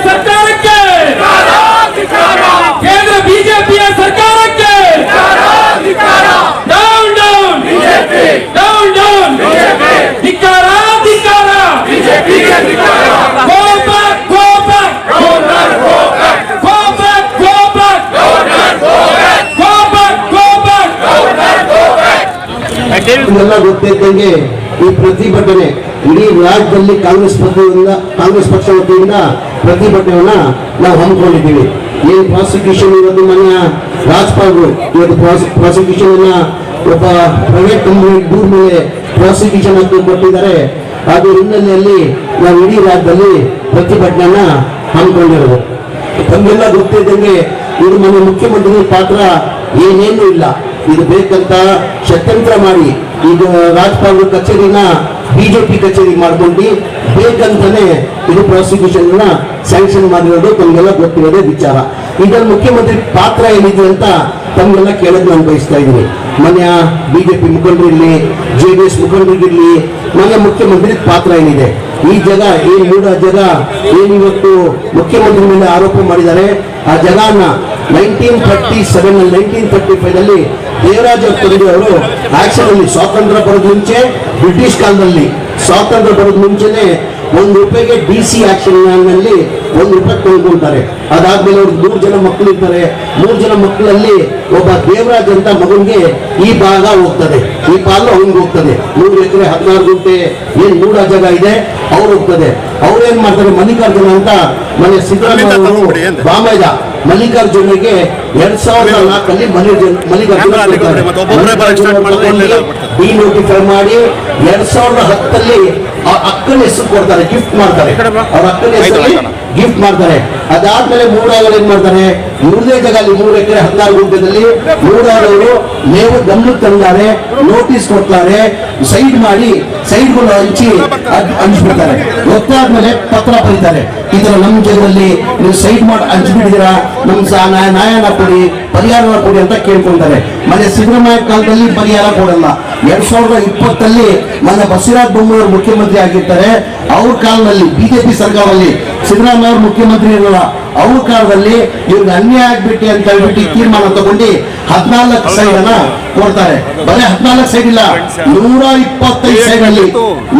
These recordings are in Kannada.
ಸರ್ಕಾರಕ್ಕೆ, ಕೇಂದ್ರ ಬಿಜೆಪಿಯ ಸರ್ಕಾರಕ್ಕೆ down down BJP, down down BJP, ಧಿಕ್ಕಾರ ಧಿಕ್ಕಾರ ಬಿಜೆಪಿಗೆ ಧಿಕ್ಕಾರ. Go back go back governor go back, go back go back governor go back, go back go back governor go back. ಇದೆಲ್ಲ ಗೊತ್ತಿದ್ದಂಗೆ ಈ ಪ್ರತಿಭಟನೆ ಇಡೀ ರಾಜ್ಯದಲ್ಲಿ ಕಾಂಗ್ರೆಸ್ ಪಕ್ಷ ವತಿಯಿಂದ ಪ್ರತಿಭಟನೆಯನ್ನ ನಾವು ಹಮ್ಮಿಕೊಂಡಿದ್ದೀವಿ. ಏನು ಪ್ರಾಸಿಕ್ಯೂಷನ್ ಇವತ್ತು ಮಾನ್ಯ ರಾಜ್ಪಾಲ್ ಇವತ್ತು ಪ್ರಾಸಿಕ್ಯೂಷನ್ ಅನ್ನ ಒಬ್ಬ ಪ್ರೈವೇಟ್ ಕಂಪನಿ ದೂರ ಮೇಲೆ ಪ್ರಾಸಿಕ್ಯೂಷನ್ ಅಂತ ಕೊಟ್ಟಿದ್ದಾರೆ. ಅದು ಹಿನ್ನೆಲೆಯಲ್ಲಿ ನಾವು ಇಡೀ ರಾಜ್ಯದಲ್ಲಿ ಪ್ರತಿಭಟನೆಯನ್ನ ಹಮ್ಮಿಕೊಂಡಿರೋದು. ತಮಗೆಲ್ಲ ಗೊತ್ತಿದ್ದಂಗೆ ಇದು ಮನೆ ಮುಖ್ಯಮಂತ್ರಿ ಪಾತ್ರ ಏನೇನು ಇಲ್ಲ. ಇದು ಬೇಕಂತ ಷಡ್ಯಂತ್ರ ಮಾಡಿ ಈಗ ರಾಜ್ಪಾಲ್ ಕಚೇರಿನ ಬಿಜೆಪಿ ಕಚೇರಿ ಮಾಡ್ಕೊಂಡು ಬೇಕಂತಾನೆ ಇದು ಪ್ರಾಸಿಕ್ಯೂಷನ್ ಸ್ಯಾಂಕ್ಷನ್ ಮಾಡಿರೋದು ತಮಗೆಲ್ಲ ಗೊತ್ತಿರೋದೇ ವಿಚಾರ. ಇದರಲ್ಲಿ ಮುಖ್ಯಮಂತ್ರಿ ಪಾತ್ರ ಏನಿದೆ ಅಂತ ತಮಗೆಲ್ಲ ಕೇಳೋದು ನಾನು ಬಯಸ್ತಾ ಇದ್ದೀನಿ. ಮನೆಯ ಬಿಜೆಪಿ ಮುಖಂಡರಿರ್ಲಿ, JDS ಮುಖಂಡರಿಗಿರ್ಲಿ, ಮನೆಯ ಮುಖ್ಯಮಂತ್ರಿ ಪಾತ್ರ ಏನಿದೆ. ಈ ಜಾಗ ಏನ್ ಮೂಡ ಜಾಗ ಏನಿವತ್ತು ಮುಖ್ಯಮಂತ್ರಿ ಮೇಲೆ ಆರೋಪ ಮಾಡಿದ್ದಾರೆ, ಆ ಜಾಗನ 1937 1935 ದೇವರಾಜ ಅರಸು ಅವರು ಆಕ್ಷನ್ ಅಲ್ಲಿ ಸ್ವಾತಂತ್ರ್ಯ ಬರೋದ್ ಮುಂಚೆ ಬ್ರಿಟಿಷ್ ಕಾಲದಲ್ಲಿ ಸ್ವಾತಂತ್ರ್ಯ ಬರೋದ್ ಮುಂಚೆನೆ ₹1 DC ಆಕ್ಷನ್ ನಲ್ಲಿ ₹1 ಕೊಂಡ್ಕೊಳ್ತಾರೆ. ಅದಾದ್ಮೇಲೆ ಅವ್ರಿಗೆ 3 ಜನ ಮಕ್ಕಳು ಇರ್ತಾರೆ. 3 ಜನ ಮಕ್ಕಳಲ್ಲಿ ಒಬ್ಬ ದೇವರಾಜ್ ಅಂತ ಮಗನಿಗೆ ಈ ಭಾಗ ಹೋಗ್ತದೆ, ಈ ಪಾಲು ಅವನಿಗೆ ಹೋಗ್ತದೆ. 3 ಎಕರೆ 16 ಗುಂಟೆ ಏನ್ ಮೂಡ ಜಾಗ ಇದೆ ಅವ್ರು ಹೋಗ್ತದೆ. ಅವ್ರೇನ್ ಮಾಡ್ತಾರೆ, ಮಲ್ಲಿಕಾರ್ಜುನ ಅಂತ ಮನೆ ಸಿದ್ದರಾಮಯ್ಯ ಅವರು ಬಾಮೈದ ಮಲ್ಲಿಕಾರ್ಜುನಿಗೆ 2004 ಮಲ್ಲಿಕಾರ್ಜುನ ಡಿನೋಟಿಫೈ ಮಾಡಿ 2010 ಅಕ್ಕನ ಹೆಸರು ಕೊಡ್ತಾರೆ, ಗಿಫ್ಟ್ ಮಾಡ್ತಾರೆ. ಅವ್ರ ಅಕ್ಕನ ಹೆಸರಲ್ಲಿ ಗಿಫ್ಟ್ ಮಾಡ್ತಾರೆ. ಅದಾದ್ಮೇಲೆ ಮೂಡಾವರು ಏನ್ ಮಾಡ್ತಾರೆ, ಇವ್ರದೇ ಜಾಗ ಅಲ್ಲಿ 3 ಎಕರೆ 16 ಗುಂಟೆದಲ್ಲಿ ಮೂಡಾರವರು ಮೇವು ಗಮನ ತಂದಾರೆ, ನೋಟಿಸ್ ಕೊಡ್ತಾರೆ, ಸೈಡ್ ಮಾಡಿ ಸೈಡ್ಗಳು ಹಂಚ್ಬಿಡ್ತಾರೆ. ಗೊತ್ತಾದ್ಮೇಲೆ ಪತ್ರ ಬರೀತಾರೆ, ಈ ತರ ನಮ್ಮ ಜಾಗದಲ್ಲಿ ನೀವು ಸೈಡ್ ಮಾಡಿ ಹಂಚ್ಬಿಟ್ಟಿದ್ದೀರಾ, ನಮ್ ನ್ಯಾಯನ ಕೊಡಿ, ಪರಿಹಾರ ಕೊಡಿ ಅಂತ ಕೇಳ್ಕೊಂತಾರೆ. ಮನೆ ಸಿದ್ದರಾಮಯ್ಯ ಕಾಲದಲ್ಲಿ ಪರಿಹಾರ ಕೊಡಲ್ಲ. 2020 ಮನೆ ಬಸವರಾಜ ಬೊಮ್ಮಾಯಿ ಮುಖ್ಯಮಂತ್ರಿ ಆಗಿರ್ತಾರೆ. ಅವ್ರ ಕಾಲದಲ್ಲಿ ಬಿಜೆಪಿ ಸರ್ಕಾರದಲ್ಲಿ ಸಿದ್ದರಾಮಯ್ಯ ಅವರು ಮುಖ್ಯಮಂತ್ರಿ ಇರಲ್ಲ. ಅವ್ರ ಕಾಲದಲ್ಲಿ ಇವ್ರಿಗೆ ಅನ್ಯಾಯ ಆಗ್ಬಿಟ್ಟು ಅಂತ ಹೇಳ್ಬಿಟ್ಟು ತೀರ್ಮಾನ ತಗೊಂಡು 14 ಸೈಡ್ ಅನ್ನ ಕೊಡ್ತಾರೆ. ಬರೀ 14 ಸೈಡ್ ಇಲ್ಲ, 125 ಸೈಡ್ ಅಲ್ಲಿ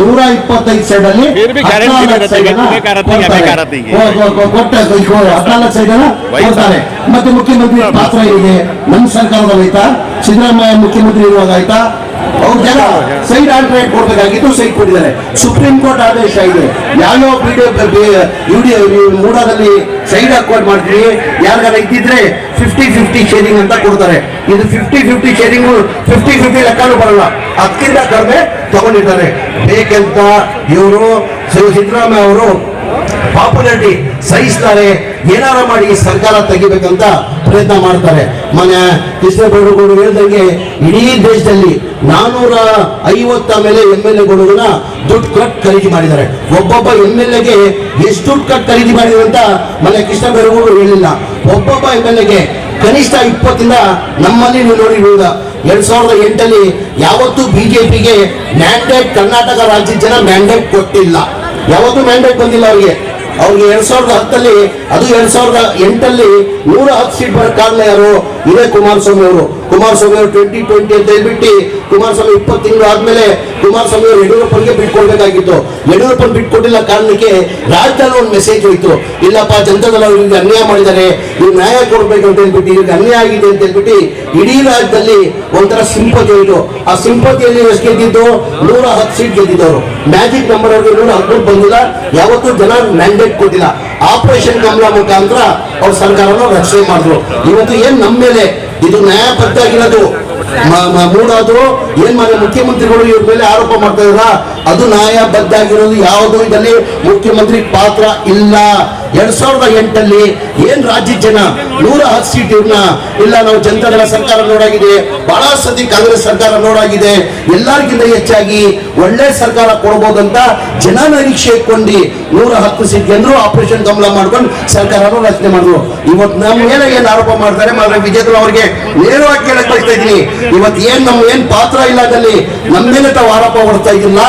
125 ಸೈಡ್ ಅಲ್ಲಿ 14 ಸೈಡ್ ಅನ್ನ ಕೊಡ್ತಾರೆ. ಮತ್ತೆ ಮುಖ್ಯಮಂತ್ರಿ ಪಾತ್ರ ಇದೆ. ನಮ್ಮ ಸರ್ಕಾರದಲ್ಲಿ ಆಯ್ತಾ, ಸಿದ್ದರಾಮಯ್ಯ ಮುಖ್ಯಮಂತ್ರಿ ಇರುವಾಗ ಆಯ್ತಾ, ಅವ್ರ ಜನ ಸೈಡ್ ಆಲ್ಟರ್ನೇಟ್ ಕೊಡ್ಬೇಕಾಗಿತ್ತು, ಸೈಡ್ ಕೊಟ್ಟಿದ್ದಾರೆ. ಸುಪ್ರೀಂ ಕೋರ್ಟ್ ಆದೇಶ ಇದೆ, ಯಾವ್ಯಾವ ಮೂಡಾದಲ್ಲಿ ಸೈಡ್ ಅಕ್ವೈರ್ ಮಾಡ್ತೀವಿ, ಯಾರಿಗಾರ ಇದ್ದಿದ್ರೆ 50-50 ಶೇರಿಂಗ್ ಅಂತ ಕೊಡ್ತಾರೆ. ಇದು 50-50 ಶೇರಿಂಗ್ 50-50 ಲೆಕ್ಕನೂ ಬರಲ್ಲ, ಅದಕ್ಕಿಂತ ಕಡಿಮೆ ತಗೊಂಡಿದ್ದಾರೆ. ಬೇಕಂತ ಇವರು ಸಿದ್ದರಾಮಯ್ಯ ಅವರು ಪಾಪ್ಯುಲಾರಿಟಿ ಸಹಿಸ್ತಾರೆ, ಏನಾರ ಮಾಡಿ ಸರ್ಕಾರ ತೆಗಿಬೇಕಂತ ಪ್ರಯತ್ನ ಮಾಡ್ತಾರೆ. ಮನೆ ಕೃಷ್ಣೇಗೌಡರು ಹೇಳ್ದಂಗೆ ಇಡೀ ದೇಶದಲ್ಲಿ 450 ಮೇಲೆ MLA ದುಡ್ಡು ಕಟ್ ಖರೀದಿ ಮಾಡಿದ್ದಾರೆ. ಒಬ್ಬೊಬ್ಬ MLA ಎಷ್ಟು ದುಡ್ಡು ಕಟ್ ಖರೀದಿ ಮಾಡಿದ್ರು ಅಂತ ಮನೆ ಕೃಷ್ಣೇಗೌಡರು ಹೇಳಿಲ್ಲ. ಒಬ್ಬೊಬ್ಬ MLA ಕನಿಷ್ಠ 20 ನಮ್ಮಲ್ಲಿ ನೀವು ನೋಡಿ 2008 ಯಾವತ್ತೂ ಬಿಜೆಪಿಗೆ ಮ್ಯಾಂಡೇಟ್ ಕರ್ನಾಟಕ ರಾಜ್ಯದ ಜನ ಮ್ಯಾಂಡೇಟ್ ಕೊಟ್ಟಿಲ್ಲ, ಯಾವತ್ತೂ ಮ್ಯಾಂಡೇಟ್ ಬಂದಿಲ್ಲ ಅವ್ರಿಗೆ. 2010 ಅದು 2008 110 ಸೀಟ್ ಬರೋ ಕಾರಣ ಯಾರು? ಇದೇ ಕುಮಾರಸ್ವಾಮಿ ಅವರು. ಕುಮಾರಸ್ವಾಮಿ ಅವರು 2020 ಅಂತ ಹೇಳ್ಬಿಟ್ಟು ಕುಮಾರಸ್ವಾಮಿ 20 ತಿಂಗಳು ಆದ್ಮೇಲೆ ಕುಮಾರಸ್ವಾಮಿ ಅವರು ಯಡಿಯೂರಪ್ಪನಿಗೆ ಬಿಟ್ಕೊಡ್ಬೇಕಾಗಿತ್ತು. ಯಡಿಯೂರಪ್ಪನ ಬಿಟ್ಕೊಟ್ಟಿಲ್ಲ ಕಾರಣಕ್ಕೆ ರಾಜ್ಯದಲ್ಲಿ ಒಂದು ಮೆಸೇಜ್ ಹೋಯ್ತು, ಇಲ್ಲಪ್ಪ ಜನತಾದಳ ಇವ್ರಿಗೆ ಅನ್ಯಾಯ ಮಾಡಿದ್ದಾರೆ, ಇವ್ರು ನ್ಯಾಯ ಕೊಡ್ಬೇಕು ಅಂತ ಹೇಳ್ಬಿಟ್ಟು, ಇವ್ರಿಗೆ ಅನ್ಯಾಯ ಆಗಿದೆ ಅಂತ ಹೇಳ್ಬಿಟ್ಟು ಇಡೀ ರಾಜ್ಯದಲ್ಲಿ ಒಂಥರ ಸಿಂಪತಿ ಹೋಯ್ತು. ಆ ಸಿಂಪತಿಯಲ್ಲಿ ಎಷ್ಟು ಗೆದ್ದಿದ್ದು? 110 ಸೀಟ್ ಗೆದ್ದಿದ್ದವರು. ಮ್ಯಾಜಿಕ್ ನಂಬರ್ ಅವ್ರಿಗೆ 113 ಬಂದಿಲ್ಲ, ಯಾವತ್ತೂ ಜನ ಮ್ಯಾಂಡೇಟ್ ಕೊಟ್ಟಿಲ್ಲ. ಆಪರೇಷನ್ ಕಮಲ ಮುಖಾಂತರ ಅವ್ರ ಸರ್ಕಾರನ ರಕ್ಷಣೆ ಮಾಡಿದ್ರು. ಇವತ್ತು ಏನ್ ನಮ್ಮ ಮೇಲೆ ಇದು ನ್ಯಾಯಬದ್ಧ ಆಗಿರೋದು ಮೂಡಾದ್ರು ಏನ್ ಮಾಡಿ ಮುಖ್ಯಮಂತ್ರಿಗಳು ಇವ್ರ ಮೇಲೆ ಆರೋಪ ಮಾಡ್ತಾ ಇದ್ರ, ಅದು ನ್ಯಾಯಬದ್ಧ ಆಗಿರೋದು ಯಾವುದು ಇದರಲ್ಲಿ ಮುಖ್ಯಮಂತ್ರಿ ಪಾತ್ರ ಇಲ್ಲ. 2008 ಏನ್ ರಾಜ್ಯ ಜನ 110 ಸೀಟ್ ಇವ್ರನ್ನ ಇಲ್ಲ, ನಾವು ಜನತಾದಳ ಸರ್ಕಾರ ನೋಡಾಗಿದೆ, ಬಹಳ ಸತಿ ಕಾಂಗ್ರೆಸ್ ಸರ್ಕಾರ ನೋಡಾಗಿದೆ, ಎಲ್ಲರಿಗಿಂತ ಹೆಚ್ಚಾಗಿ ಒಳ್ಳೆ ಸರ್ಕಾರ ಕೊಡ್ಬೋದಂತ ಜನ ನಿರೀಕ್ಷೆ ಇಟ್ಕೊಂಡು 110 ಸೀಟ್ ಗೆದ್ರು, ಆಪರೇಷನ್ ಕಮಲ ಮಾಡ್ಕೊಂಡು ಸರ್ಕಾರನ ರಚನೆ ಮಾಡಿದ್ರು. ಇವತ್ತು ನಮ್ಮ ಮೇಲೆ ಏನ್ ಆರೋಪ ಮಾಡ್ತಾರೆ ವಿಜೇಂದ್ರ ಅವ್ರಿಗೆ ನೇರವಾಗಿ ಕೇಳಕ್ ಬಯಸ್ತಾ ಇದ್ದೀನಿ. ಇವತ್ತು ಏನ್ ಪಾತ್ರ ಇಲ್ಲ ಅದಲ್ಲಿ ನಮ್ಮ ಮೇಲೆ ತಾವು ಆರೋಪ ಮಾಡ್ತಾ ಇದ್ದಿಲ್ಲ.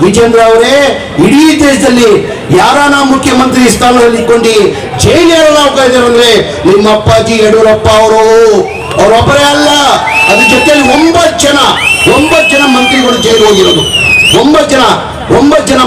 ವಿಜೇಂದ್ರ ಅವರೇ, ಇಡೀ ದೇಶದಲ್ಲಿ ಯಾರಾನ ಮುಖ್ಯಮಂತ್ರಿ ಸ್ಥಾನದಲ್ಲಿ ಮಾಡ್ಕೊಂಡು ಜೈಲಿನ ಅವಕಾಶ ಅಂದ್ರೆ ನಿಮ್ಮ ಅಪ್ಪಾಜಿ ಯಡಿಯೂರಪ್ಪ ಅವರೊಬ್ಬರೇ ಅಲ್ಲ, ಅದ್ರ ಜೊತೆಯಲ್ಲಿ 9 ಜನ ಮಂತ್ರಿಗಳು ಜೈಲು ಹೋಗಿರೋದು. 9 ಜನ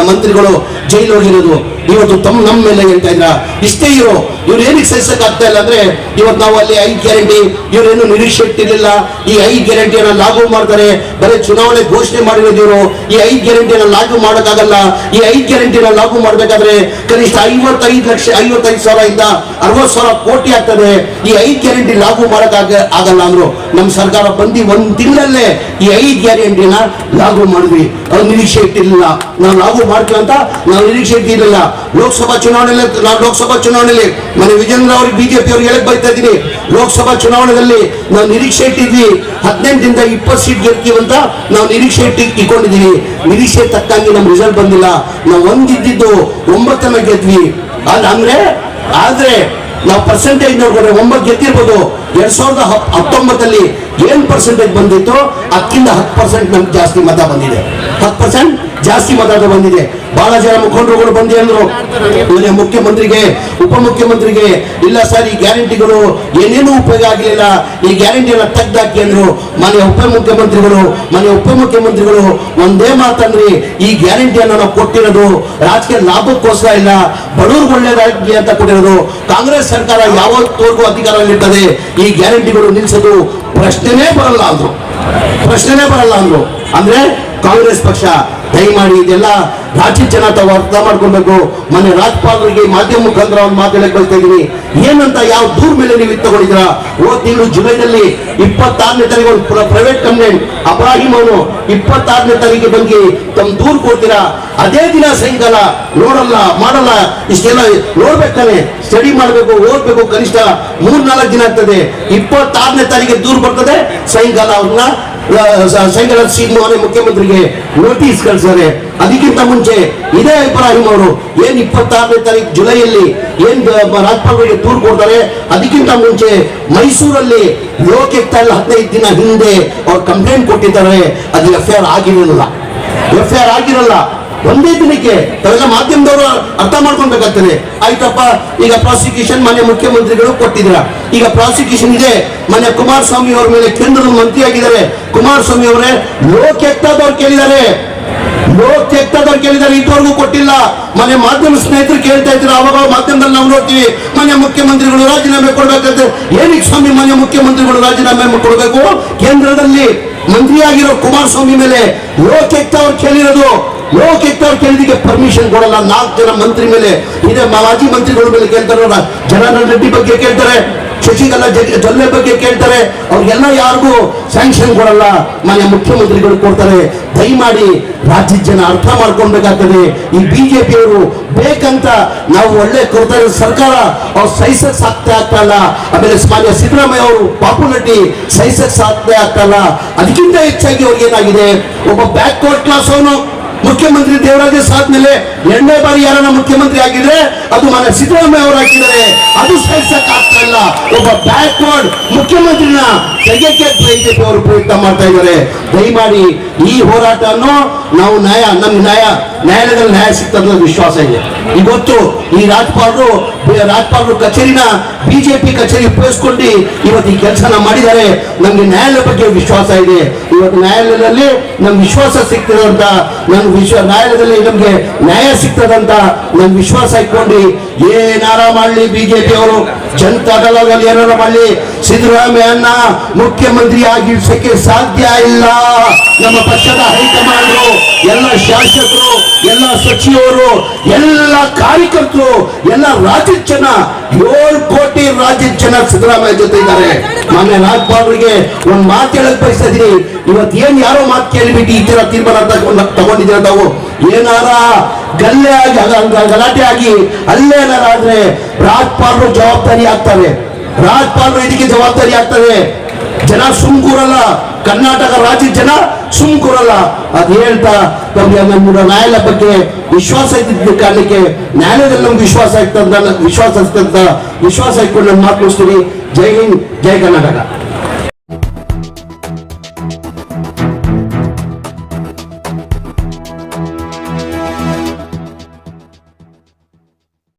ಮಂತ್ರಿಗಳು ಜೈಲು ಹೋಗಿರೋದು. ಇವತ್ತು ನಮ್ಮ ಮೇಲೆ ಹೇಳ್ತಾ ಇದ್ರ ಇಷ್ಟೇ ಇವ್ರು ಏನಕ್ಕೆ ಸಹಿಸಕ್ ಆಗ್ತಾ ಇಲ್ಲ ಅಂದ್ರೆ, ಇವತ್ತು ನಾವು ಅಲ್ಲಿ 5 ಗ್ಯಾರಂಟಿ ಇವ್ರೇನು ನಿರೀಕ್ಷೆ ಇಟ್ಟಿರಲಿಲ್ಲ. ಈ 5 ಗ್ಯಾರಂಟಿಯನ್ನ ಲಾಗು ಮಾಡ್ತಾರೆ, ಬರೀ ಚುನಾವಣೆ ಘೋಷಣೆ ಮಾಡಿರೋದು ಇವರು. ಈ 5 ಗ್ಯಾರಂಟಿಯನ್ನ ಲಾಗು ಮಾಡೋಕ್ಕಾಗಲ್ಲ. ಈ 5 ಗ್ಯಾರಂಟಿಯನ್ನ ಲಾಗು ಮಾಡ್ಬೇಕಾದ್ರೆ ಕನಿಷ್ಠ 55,000 ಇಂದ 60,000 ಕೋಟಿ ಆಗ್ತದೆ. ಈ 5 ಗ್ಯಾರಂಟಿ ಲಾಗು ಮಾಡಕ್ ಆಗಲ್ಲ ಅಂದ್ರು. ನಮ್ಮ ಸರ್ಕಾರ ಬಂದು 1 ತಿಂಗಳಲ್ಲೇ ಈ 5 ಗ್ಯಾರಂಟಿನ ಲಾಗು ಮಾಡಿದ್ವಿ. ಅದು ನಿರೀಕ್ಷೆ ಇಟ್ಟಿರಲಿಲ್ಲ. ನಾವು ಲಾಗು ಮಾಡ್ತೀವಿ ಅಂತ ನಾವು ನಿರೀಕ್ಷೆ ಇಟ್ಟಿರಲಿಲ್ಲ. ಲೋಕಸಭಾ ಚುನಾವಣೆಯಲ್ಲಿ ಮನೆ ವಿಜೇಂದ್ರ ಅವ್ರಿಗೆ ಬಿಜೆಪಿ ಅವ್ರಿಗೆ ಹೇಳಕ್ ಬೈತಾ ಇದ್ದೀನಿ, ಲೋಕಸಭಾ ಚುನಾವಣೆಯಲ್ಲಿ ನಾವು ನಿರೀಕ್ಷೆ ಇಟ್ಟಿದ್ವಿ 18ರಿಂದ 20 ಸೀಟ್ ಗೆಲ್ತೀವಿ ಅಂತ ನಾವು ನಿರೀಕ್ಷೆ ಇಟ್ಕೊಂಡಿದ್ದೀವಿ. ನಿರೀಕ್ಷೆ ತಕ್ಕಂಗೆ ನಮ್ಮ ರಿಸಲ್ಟ್ ಬಂದಿಲ್ಲ. ನಾವು ಒಂದಿದ್ದು 9 ಗೆದ್ವಿ. ಆದ್ರೆ ನಾವು ಪರ್ಸೆಂಟೇಜ್ ನೋಡ್ಕೊಂಡ್ರೆ 9 ಗೆದ್ದಿರ್ಬೋದು. 2019 ಏನ್ ಪರ್ಸೆಂಟೇಜ್ ಬಂದಿತ್ತು ಅದಕ್ಕಿಂತ 10% ನಮ್ಗೆ ಜಾಸ್ತಿ ಮತ ಬಂದಿದೆ. 10% ಜಾಸ್ತಿ ಮತ ಬಂದಿದೆ. ಬಹಳ ಜನ ಮುಖಂಡರುಗಳು ಬಂದಿ ಅಂದ್ರು ಮುಖ್ಯಮಂತ್ರಿಗೆ, ಉಪಮುಖ್ಯಮಂತ್ರಿಗೆ, ಇಲ್ಲ ಸರ್ ಈ ಗ್ಯಾರಂಟಿಗಳು ಏನೇನು ಉಪಯೋಗ ಆಗಲಿಲ್ಲ, ಈ ಗ್ಯಾರಂಟಿಯನ್ನ ತೆಗ್ದಾಕಿ ಅಂದ್ರು. ಮನೆ ಉಪಮುಖ್ಯಮಂತ್ರಿಗಳು ಒಂದೇ ಮಾತಂದ್ರಿ, ಈ ಗ್ಯಾರಂಟಿಯನ್ನು ನಾವು ಕೊಟ್ಟಿರೋದು ರಾಜಕೀಯ ಲಾಭಕ್ಕೋಸ್ಕರ ಇಲ್ಲ, ಬಡವ್ರಿಗೆ ಒಳ್ಳೇದಾಗಿ ಅಂತ ಕೊಟ್ಟಿರೋದು. ಕಾಂಗ್ರೆಸ್ ಸರ್ಕಾರ ಯಾವತ್ತವರೆಗೂ ಅಧಿಕಾರದಲ್ಲಿರ್ತದೆ ಈ ಗ್ಯಾರಂಟಿಗಳು ನಿಲ್ಲಿಸೋದು ಪ್ರಶ್ನೆನೇ ಬರಲ್ಲ ಅಂದ್ರು. ಅಂದ್ರೆ ಕಾಂಗ್ರೆಸ್ ಪಕ್ಷ ದಯಮಾಡಿ ಇದೆಲ್ಲ ರಾಜ್ಯ ಜನ ತಾವು ಅರ್ಥ ಮಾಡ್ಕೊಳ್ಬೇಕು. ಮೊನ್ನೆ ರಾಜ್ಯಪಾಲರಿಗೆ ಮಾಧ್ಯಮ ಮುಖಾಂತರ ಒಂದು ಮಾತಾಡಕ್ಕೆ ಬರ್ತಾ ಇದೀನಿ. ಏನಂತ ಯಾವ ದೂರ ಮೇಲೆ ನೀವು ತಗೊಂಡಿದ್ದೀರಾ? ಹೋದ ತಿಂಗಳು ಜುಲೈನಲ್ಲಿ 26ನೇ ತಾರೀಕು ಒಂದು ಪ್ರೈವೇಟ್ ಕಂಪ್ಲೇಂಟ್ ಅಬ್ರಾಹಿಂ ಅವನು 26ನೇ ತಾರೀಕಿಗೆ ಬಂದು ತಮ್ಮ ದೂರು ಕೊಡ್ತೀರಾ, ಅದೇ ದಿನ ಸಾಯಂಕಾಲ ಮಾಡಲ್ಲ ಇಷ್ಟೆಲ್ಲ ನೋಡ್ಬೇಕಾನೆ, ಸ್ಟಡಿ ಮಾಡಬೇಕು, ಓದ್ಬೇಕು, ಕನಿಷ್ಠ 3-4 ದಿನ ಆಗ್ತದೆ. 26ನೇ ತಾರೀಕಿಗೆ ದೂರು ಬರ್ತದೆ, ಸಾಯಂಕಾಲ ಸಿಂಗ್ ಮುಖ್ಯಮಂತ್ರಿಗೆ ನೋಟಿಸ್ ಕಳಿಸಿದ್ದಾರೆ. ಅದಕ್ಕಿಂತ ಮುಂಚೆ ಇದೇ ಇಬ್ರಾಹಿಂ ಅವರು ಏನ್ 26ನೇ ತಾರೀಕು ಜುಲೈಯಲ್ಲಿ ಏನ್ ರಾಜ್ಯಪಾಲರಿಗೆ ದೂರು ಕೊಡ್ತಾರೆ, ಅದಕ್ಕಿಂತ ಮುಂಚೆ ಮೈಸೂರಲ್ಲಿ ಲೋಕಾಯುಕ್ತ 15 ದಿನ ಹಿಂದೆ ಅವ್ರು ಕಂಪ್ಲೇಂಟ್ ಕೊಟ್ಟಿದ್ದಾರೆ. ಅದು ಎಫ್ಐಆರ್ ಆಗಿರಲ್ಲ. ಒಂದೇ ದಿನಕ್ಕೆ ತಾವೆಲ್ಲ ಮಾಧ್ಯಮದವರು ಅರ್ಥ ಮಾಡ್ಕೊಳ್ಬೇಕಾಗ್ತದೆ. ಆಯ್ತಪ್ಪ, ಈಗ ಪ್ರಾಸಿಕ್ಯೂಷನ್ ಮನೆ ಮುಖ್ಯಮಂತ್ರಿಗಳು ಕೊಟ್ಟಿದ್ರ, ಈಗ ಪ್ರಾಸಿಕ್ಯೂಷನ್ ಇದೆ. ಮನೆ ಕುಮಾರಸ್ವಾಮಿ ಅವ್ರ ಮೇಲೆ ಕೇಂದ್ರದ ಮಂತ್ರಿ ಆಗಿದ್ದಾರೆ. ಕುಮಾರಸ್ವಾಮಿ ಅವರೇ ಲೋಕಾಯುಕ್ತದವ್ರು ಕೇಳಿದ್ದಾರೆ, ಇದುವರೆಗೂ ಕೊಟ್ಟಿಲ್ಲ. ಮನೆ ಮಾಧ್ಯಮ ಸ್ನೇಹಿತರು ಕೇಳ್ತಾ ಇದ್ರು, ಅವಾಗ ಮಾಧ್ಯಮದಲ್ಲಿ ನಾವು ನೋಡ್ತೀವಿ ಮನೆ ಮುಖ್ಯಮಂತ್ರಿಗಳು ರಾಜೀನಾಮೆ ಕೊಡ್ಬೇಕಂತ. ಏನಕ್ಕೆ ಸ್ವಾಮಿ ಮನೆ ಮುಖ್ಯಮಂತ್ರಿಗಳು ರಾಜೀನಾಮೆ ಕೊಡಬೇಕು? ಕೇಂದ್ರದಲ್ಲಿ ಮಂತ್ರಿಯಾಗಿರೋ ಕುಮಾರಸ್ವಾಮಿ ಮೇಲೆ ಲೋಕಾಯುಕ್ತ ಅವ್ರು ಕೇಳಿದಕ್ಕೆ ಪರ್ಮಿಷನ್ ಕೊಡಲ್ಲ. 4 ಜನ ಮಂತ್ರಿ ಮೇಲೆ ಇದೆ, ಮಾಜಿ ಮಂತ್ರಿಗಳ ಮೇಲೆ ಕೇಳ್ತಾರೆ, ಜನಾರ್ದನ್ ರೆಡ್ಡಿ ಬಗ್ಗೆ ಕೇಳ್ತಾರೆ, ಶಶಿಕಲಾ ಜೊಲ್ಲೆ ಬಗ್ಗೆ ಕೇಳ್ತಾರೆ. ಅವ್ರಿಗೆಲ್ಲ ಯಾರಿಗೂ ಸ್ಯಾಂಕ್ಷನ್ ಕೊಡಲ್ಲ, ಮನೆ ಮುಖ್ಯಮಂತ್ರಿಗಳು ಕೊಡ್ತಾರೆ. ದಯಮಾಡಿ ರಾಜ್ಯದ ಜನ ಅರ್ಥ ಮಾಡ್ಕೊಳ್ಬೇಕಾಗ್ತದೆ. ಈ ಬಿಜೆಪಿಯವರು ಬೇಕಂತ ನಾವು ಒಳ್ಳೆ ಕೊಡ್ತಾರೆ ಸರ್ಕಾರ, ಅವ್ರು ಸಹಿಸಕ್ ಸಾಧ್ಯ ಆಗ್ತಲ್ಲ. ಆಮೇಲೆ ಮಾನ್ಯ ಸಿದ್ದರಾಮಯ್ಯ ಅವರು ಪಾಪ್ಯುಲಾರಿಟಿ ಸಹಿಸಕ್ ಸಾಧ್ಯ ಆಗ್ತಲ್ಲ. ಅದಕ್ಕಿಂತ ಹೆಚ್ಚಾಗಿ ಅವ್ರಿಗೆ ಏನಾಗಿದೆ, ಒಬ್ಬ ಬ್ಯಾಕ್ವರ್ಡ್ ಕ್ಲಾಸ್ ಅವನು ಮುಖ್ಯಮಂತ್ರಿ ದೇವರಾಜ ಆದ್ಮೇಲೆ 2ನೇ ಬಾರಿ ಯಾರನ್ನ ಮುಖ್ಯಮಂತ್ರಿ ಆಗಿದ್ರೆ ಅದು ಮನೆ ಸಿದ್ದರಾಮಯ್ಯ ಅವರು ಹಾಕಿದ್ದಾರೆ. ಅದು ಸಹಿಸಕ್ ಆಗ್ತಾ ಇಲ್ಲ. ಒಬ್ಬ ಬ್ಯಾಕ್ವರ್ಡ್ ಮುಖ್ಯಮಂತ್ರಿನ ತೆಗೆಯಕ್ಕೆ ಬಿಜೆಪಿ ಅವರು ಪ್ರಯತ್ನ ಮಾಡ್ತಾ ಇದ್ದಾರೆ. ದಯಮಾಡಿ ಈ ಹೋರಾಟವನ್ನು ನಾವು ನ್ಯಾಯಾಲಯದಲ್ಲಿ ನ್ಯಾಯ ಸಿಗ್ತದ ವಿಶ್ವಾಸ ಇದೆ. ಇವತ್ತು ಈ ರಾಜ್ಯಪಾಲರು ಕಚೇರಿನ ಬಿಜೆಪಿ ಕಚೇರಿ ಉಪಯೋಗಿಸ್ಕೊಂಡು ಇವತ್ತು ಈ ಕೆಲಸನ ಮಾಡಿದ್ದಾರೆ. ನಮ್ಗೆ ನ್ಯಾಯಾಲಯ ಬಗ್ಗೆ ವಿಶ್ವಾಸ ಇದೆ. ಇವತ್ತು ನ್ಯಾಯಾಲಯದಲ್ಲಿ ನಮ್ಗೆ ವಿಶ್ವಾಸ ಸಿಗ್ತದೆ ಅಂತ ನ್ಯಾಯಾಲಯದಲ್ಲಿ ನಮ್ಗೆ ನ್ಯಾಯ ಸಿಗ್ತದಂತ ನನ್ ವಿಶ್ವಾಸ ಇಟ್ಕೊಂಡು ಏನಾರ ಮಾಡಲಿ ಬಿಜೆಪಿ ಅವರು, ಜನತಾ ದಳದಲ್ಲಿ ಏನಾರ ಮಾಡಲಿ, ಸಿದ್ದರಾಮಯ್ಯನ ಮುಖ್ಯಮಂತ್ರಿ ಆಗಿರ್ಸಕ್ಕೆ ಸಾಧ್ಯ ಇಲ್ಲ. ನಮ್ಮ ಪಕ್ಷದ ಹೈಕಮಾಂಡ್, ಎಲ್ಲ ಶಾಸಕರು, ಎಲ್ಲ ಸಚಿವರು, ಎಲ್ಲ ಕಾರ್ಯಕರ್ತರು, ಎಲ್ಲ ರಾಜ್ಯದ ಜನ, 7 ಕೋಟಿ ರಾಜ್ಯದ ಜನ ಸಿದ್ದರಾಮಯ್ಯ ಜೊತೆ ಇದ್ದಾರೆ. ಮೊನ್ನೆ ರಾಜ್ಯಪಾಲರಿಗೆ ಒಂದು ಮಾತು ಹೇಳಕ್ ಬಯಸ್ತಾ ಇದೀನಿ. ಇವತ್ತು ಏನ್ ಯಾರೋ ಮಾತು ಕೇಳಿಬಿಟ್ಟು ಈ ತರ ತೀರ್ಮಾನ ತಗೊಂಡಿದ್ದೀರ ತಾವು, ಏನಾರ ಗಲಾಟೆ ಆಗಿ ಅಲ್ಲೇನಾರ ಆದ್ರೆ ರಾಜ್ಯಪಾಲರು ಜವಾಬ್ದಾರಿ ಆಗ್ತಾರೆ. ಇದಕ್ಕೆ ಜವಾಬ್ದಾರಿ ಆಗ್ತದೆ. ಜನ ಸುಮ್ಕೂರಲ್ಲ, ಕರ್ನಾಟಕ ರಾಜ್ಯದ ಜನ ಸುಮ್ಕೂರಲ್ಲ. ಅದು ಹೇಳ್ತಾ ನಮ್ಗೆ ನ್ಯಾಯಾಲಯ ಬಗ್ಗೆ ವಿಶ್ವಾಸ ಇದ್ದಿದ್ದ ಕಾರಣಕ್ಕೆ ನ್ಯಾಯಾಲಯದಲ್ಲಿ ನಮ್ಗೆ ವಿಶ್ವಾಸ ಇಟ್ಕೊಂಡು ನಾನು ಮಾತು ಮುಗಿಸ್ತೀನಿ. ಜೈ ಹಿಂದ್, ಜೈ ಕರ್ನಾಟಕ.